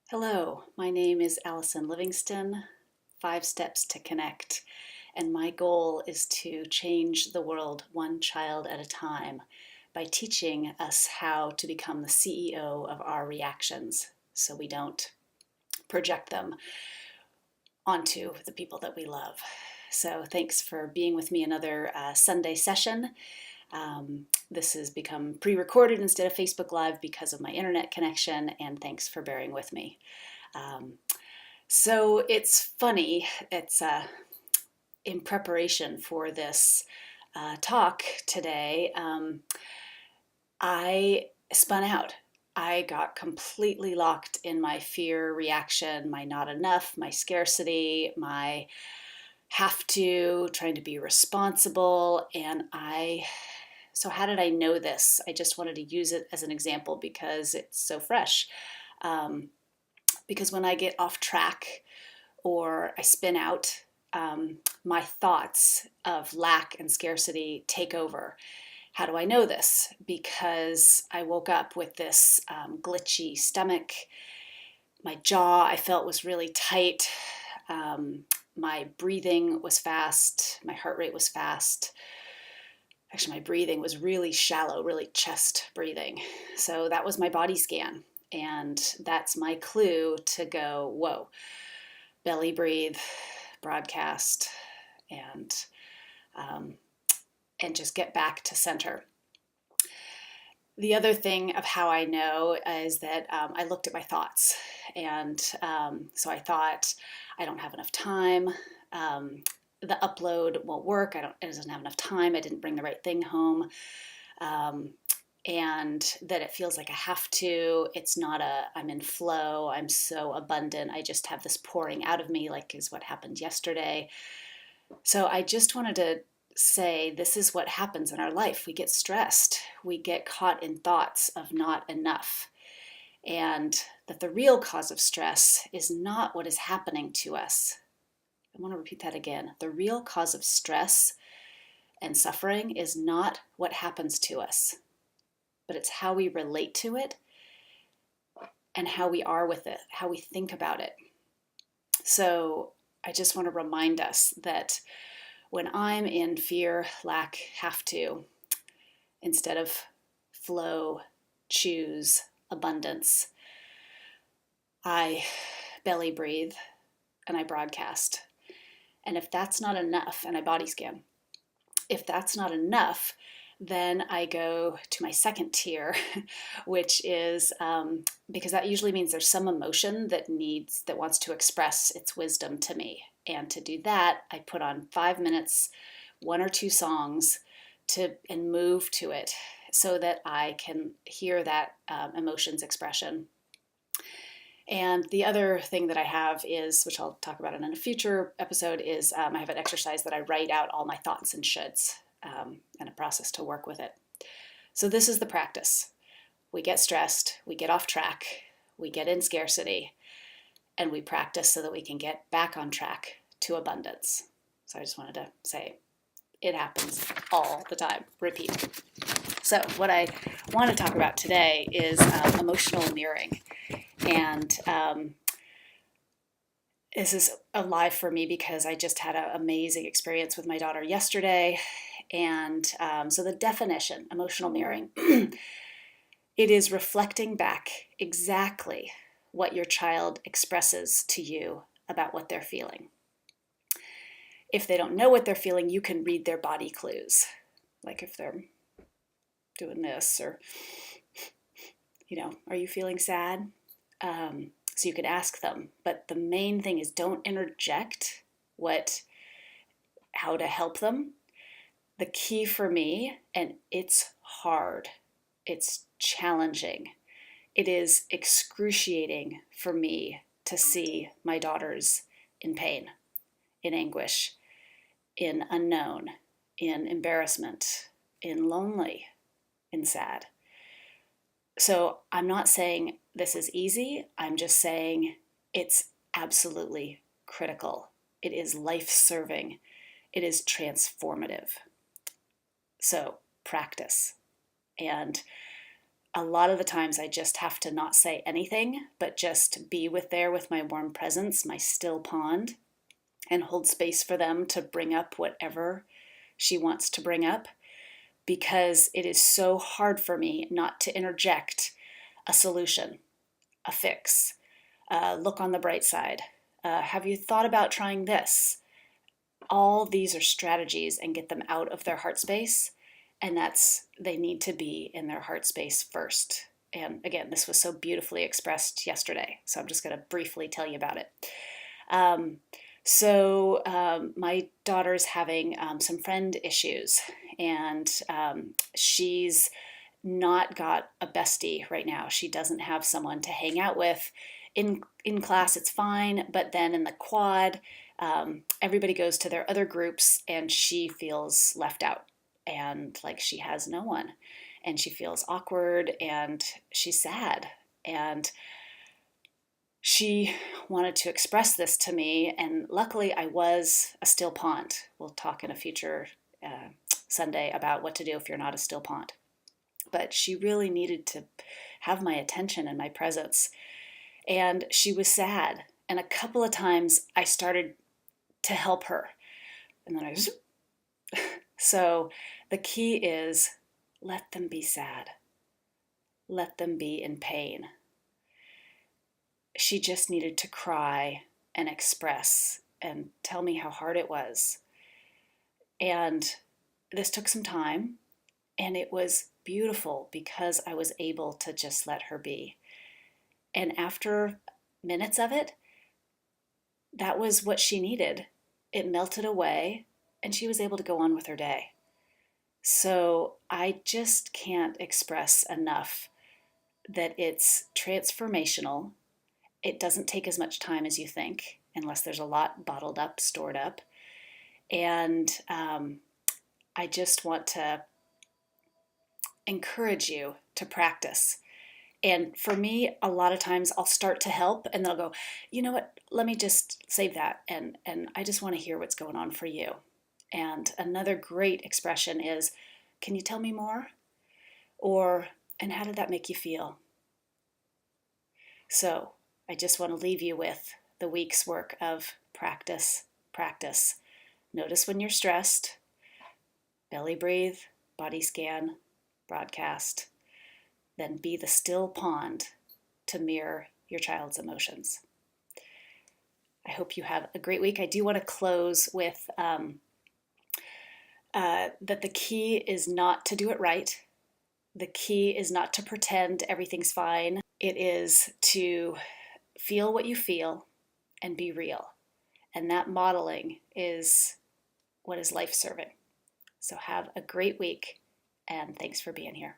Hello, my name is Allison Livingston, 5 Steps to Connect, and my goal is to change the world one child at a time by teaching us how to become the CEO of our reactions so we don't project them onto the people that we love. So, thanks for being with me another Sunday session. This has become pre recorded instead of Facebook Live because of my internet connection, and thanks for bearing with me. Um, so it's funny, it's in preparation for this talk today, I spun out. I got completely locked in my fear reaction, my not enough, my scarcity, my have to, trying to be responsible. So how did I know this? I just wanted to use it as an example because it's so fresh. Um, because when I get off track or I spin out, my thoughts of lack and scarcity take over. How do I know this? Because I woke up with this glitchy stomach. My jaw I felt was really tight. My breathing was fast. My heart rate was fast. Actually, my breathing was really shallow, really chest breathing. So that was my body scan. And that's my clue to go, whoa, belly breathe, broadcast, and um, and just get back to center. The other thing of how I know is that I looked at my thoughts, and so I thought I don't have enough time. The upload won't work. It doesn't have enough time. I didn't bring the right thing home. Um, and that it feels like I have to. It's not I'm in flow. I'm so abundant. I just have this pouring out of me, like is what happened yesterday. So I just wanted to say this is what happens in our life. We get stressed, we get caught in thoughts of not enough, and that the real cause of stress is not what is happening to us. I want to repeat that again. The real cause of stress and suffering is not what happens to us, but it's how we relate to it and how we are with it, how we think about it. So I just want to remind us that when I'm in fear, lack, have to, instead of flow, choose, abundance, I belly breathe and I broadcast. And if that's not enough, and I body scan, if that's not enough, then I go to my second tier, which is because that usually means there's some emotion that wants to express its wisdom to me. And to do that, I put on 5 minutes, one or two songs and move to it so that I can hear that emotion's expression. And the other thing that I have is, which I'll talk about in a future episode, is I have an exercise that I write out all my thoughts and shoulds and a process to work with it. So this is the practice. We get stressed, we get off track, we get in scarcity, and we practice so that we can get back on track to abundance. So I just wanted to say it happens all the time. Repeat. So what I want to talk about today is emotional mirroring. And this is alive for me because I just had an amazing experience with my daughter yesterday. And so the definition, emotional mirroring, it is reflecting back exactly what your child expresses to you about what they're feeling. If they don't know what they're feeling, you can read their body clues. Like if they're doing this or, are you feeling sad? So you could ask them. But the main thing is don't interject how to help them. The key for me, and it's hard, it's challenging, it is excruciating for me to see my daughters in pain, in anguish, in unknown, in embarrassment, in lonely, in sad. So I'm not saying this is easy. I'm just saying it's absolutely critical. It is life-serving. It is transformative. So practice. And a lot of the times I just have to not say anything, but just be with my warm presence, my still pond, and hold space for them to bring up whatever she wants to bring up, because it is so hard for me not to interject a solution, a fix, look on the bright side. Have you thought about trying this? All these are strategies and get them out of their heart space. And they need to be in their heart space first. And again, this was so beautifully expressed yesterday. So I'm just going to briefly tell you about it. My daughter's having some friend issues, and she's not got a bestie right now. She doesn't have someone to hang out with. In class, it's fine, but then in the quad, everybody goes to their other groups, and she feels left out and like she has no one, and she feels awkward and she's sad. And she wanted to express this to me, and luckily I was a still pond. We'll talk in a future Sunday about what to do if you're not a still pond. But she really needed to have my attention and my presence. And she was sad. And a couple of times I started to help her. And then so the key is, let them be sad. Let them be in pain. She just needed to cry and express and tell me how hard it was. And this took some time, and it was beautiful because I was able to just let her be. And after minutes of it, that was what she needed. It melted away, and she was able to go on with her day. So I just can't express enough that it's transformational. It doesn't take as much time as you think, unless there's a lot bottled up, stored up. And I just want to encourage you to practice. And for me, a lot of times I'll start to help, and they'll go, you know what, let me just save that. And I just want to hear what's going on for you. And another great expression is, can you tell me more? Or, and how did that make you feel? So I just want to leave you with the week's work of practice, practice. Notice when you're stressed, belly breathe, body scan, broadcast, then be the still pond to mirror your child's emotions. I hope you have a great week. I do want to close with that the key is not to do it right. The key is not to pretend everything's fine. It is to feel what you feel and be real. And that modeling is what is life-serving. So have a great week, and thanks for being here.